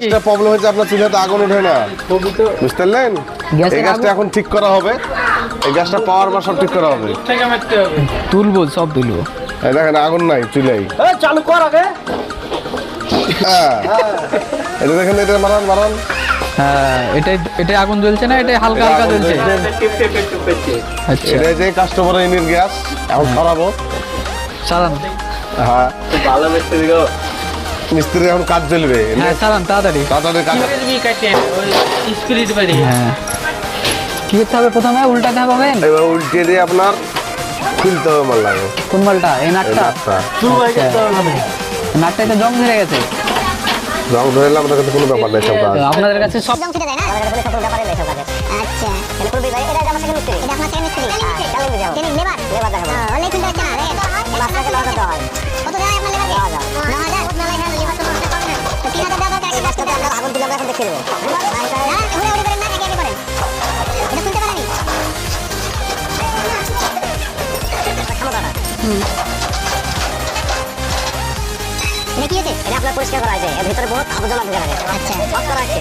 একটা প্রবলেম হয়েছে, আপনার চুলাতে আগুন ওঠে না, বুঝতে পারলেন? এই গ্যাসটা এখন ঠিক করা হবে, এই গ্যাসটা পাওয়ার বা সব ঠিক করা হবে, তুলবো সব তুলবো। এই দেখেন আগুন নাই চুলাই, চালু কর আগে। হ্যাঁ এটা দেখেন, এটা মারান মারান, হ্যাঁ এটা আগুন জ্বলছে না, এটা হালকা হালকা জ্বলছে। আচ্ছা এটা যে কাস্টমারের ইনের গ্যাস এখন সরাবো। সারান, হ্যাঁ ভালো মিস্ত্রি গো। মিস্ত্রি এখন কাজ চলবে, হ্যাঁ সারান তাড়াতাড়ি। তাড়াতাড়ি কাজ। হ্যাঁ কি করতে হবে প্রথমে? উল্টাতে হবে। এবার উল্টে দিয়ে আপনার খুলতে হবে মাল লাগে। কোন মালটা? এই নাটটা? নাটটা তো জং ধরে গেছে। রং ধরে এলে আমাদের কাছে কোনো ব্যাপার নেই সব কাজ। আপনাদের কাছে সব জং ছিটে দেয় না, আমাদের কাছে কোনো ব্যাপারই নেই সব কাজে। আচ্ছা তাহলে পুরো ভাই এটা আমার সেকেন্ড মিস্ত্রি, এটা আপনার সেকেন্ড মিস্ত্রি। চলো বুঝাও তিনি লেবার দেখাবো। অনলাইন কিনতে হচ্ছে না রে, মাসটাকে লস দাও। কত যায় আপনার লেবার? 9000 না লাই হ্যাঁ লেবার তো নষ্ট করবে না, তো 3000 টাকা কাজ করতে আমরা আগুন দিলে আমরা এখন দেখে নেব। না ওরে ওরে করেন না, একে একে করেন, এটা খুলতে পারেনি। এটা কি আছে? এটা আপনার পরিষ্কার করা আছে, এর ভিতরে বহুত আবর্জনা ঢুকে আছে। আচ্ছা অফ করা আছে।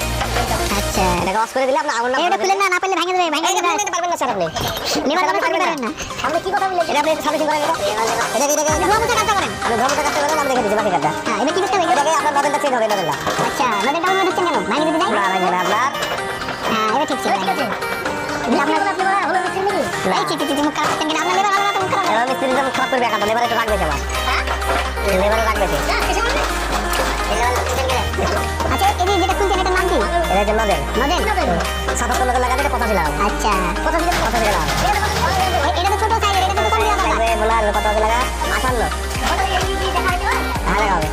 আচ্ছা এটাকে অফ করে দিলে আপনার আগুন না, এটা খুলে না পারলে ভেঙে দেবে, ভেঙে দিতে পারবেন না স্যার আপনি। নিবার আপনি পারবেন না। আপনি কি কথা বললেন? এটা আপনি সার্ভিসিং করেন, এটা ধোয়া মুছে কাটতে পারেন। আপনি ধোয়া মুছে কাটতে পারেন, আমি দেখে দিচ্ছি বাকি কাটটা। হ্যাঁ এটা কি করতে হবে? এটাকে আপনার নজলটা চেঞ্জ হবে, নজলটা। আচ্ছা নজলটা অন্য দিচ্ছেন কেন? ভেঙে দিতে যাই না, ভেঙে না আপনার। হ্যাঁ এটা ঠিক ছিল, ঠিক আছে। আপনি বলা হলো মিস্ত্রি নাকি? এই ঠিক মুখ খারাপ করতেন কিনা? আপনার লেবার ভালো না তো মুখ খারাপ। এবার মিস্ত্রি যখন খারাপ করবে একা, লেবার একটু রাখবে যাবা। হ্যাঁ লেবার রাখবে কি? আচ্ছা এই যেটা খুলছেন এটার নাম কি? এটা হচ্ছে নজেল। নজেল 77 নজেল লাগাতে এটা 85 লাগাবো। আচ্ছা 85 লাগাবো। এটা তো ছোট সাইজের, এটা তো কম দেওয়া হবে। বলা আর কত হবে লাগা? 58 হ্যাঁ লাগাবে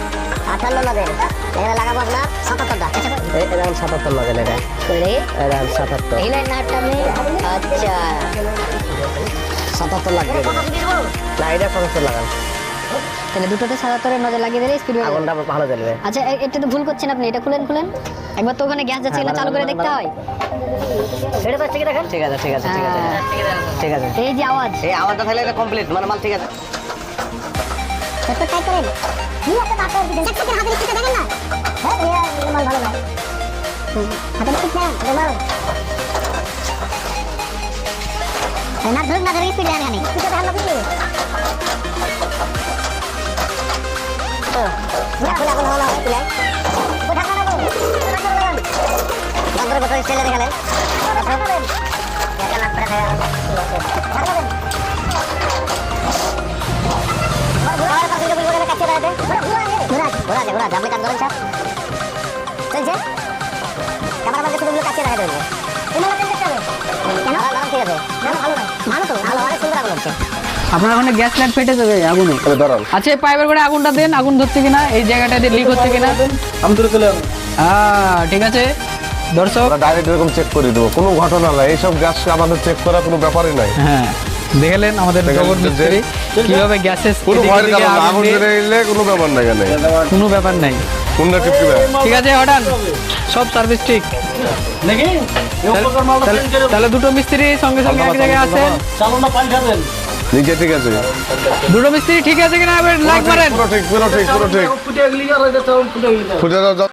58 নজেল। এখানে লাগাবো আপনার 77টা। আচ্ছা এটা এখন 77 নজেল, এটা কইরে এটা 77 এই লাইন নাটটা আপনি। আচ্ছা 77 লাগবে না, এটা 77 লাগান। তাহলে দুটোতে 77 এর নজর লাগিয়ে দিলে স্পিড আগুনটা ভালো জ্বলবে। আচ্ছা এটা তো ভুল করছেন আপনি, এটা খুলেন একবার তো ওখানে গ্যাস যাচ্ছে, এগুলো চালু করে দেখতে হয়। এটা পাচ্ছে কি দেখেন? ঠিক আছে ঠিক আছে ঠিক আছে ঠিক আছে। এই যে আওয়াজ, এই আওয়াজটা তাহলে এটা কমপ্লিট, মানে মাল ঠিক আছে। একটু টাইট করেন, কি একটা তারপর দিবেন সেকশন হাতে লিখতে দেখেন না। হ্যাঁ এই মাল ভালো না, হাতে লিখতে না এটা মাল না ধরে না ধরে স্পিড লাগে না, এটা ভালো লাগে। এখন আগুন হওয়া হবে তুলে ঢাকা লাগাবো, বন্ধের কথা স্টাইলে দেখালেন আপনি কাজ করেন স্যার চলছে ক্যামেরা শুধু কাছে দেখা দেবেন। ঠিক আছে ভালো তো ভালো, অনেক সুন্দর আগুন হচ্ছে। আপনার ওখানে গ্যাস লাইট ফেটে যাবে আগুনে। আচ্ছা এই পাইপের করে আগুনটা দেন, আগুন ধরছে কিনা, এই জায়গাটাতে লিক হচ্ছে কিনা। আমি দূরে চলে যাবো। হ্যাঁ ঠিক আছে দর্শক, ডাইরেক্ট এরকম চেক করে দেবো, কোনো ঘটনা নাই, এইসব গ্যাস আমাদের চেক করার কোনো ব্যাপারই নাই। হ্যাঁ দেখলেন আমাদের জগৎ মিস্ত্রি কিভাবে গ্যাসের কোনো ভয়ের কারণ না, আগুন ধরে এলে কোনো ব্যাপার নাই, এখানে কোনো ব্যাপার নাই। কোনটা টিপবে? ঠিক আছে হঠাৎ সব সার্ভিস ঠিক নাকি? তাহলে দুটো মিস্ত্রি সঙ্গে সঙ্গে এক জায়গায় আছেন, চালুটা পাল্টাবেন। নিচে ঠিক আছে, দুটো মিস্ত্রি ঠিক আছে কিনা লাইক মারেন। পুরো ঠিক পুরো ঠিক পুরো ঠিক ফুটে গেলি আর এটা তো ফুটে গেলি। ফুটে দাও।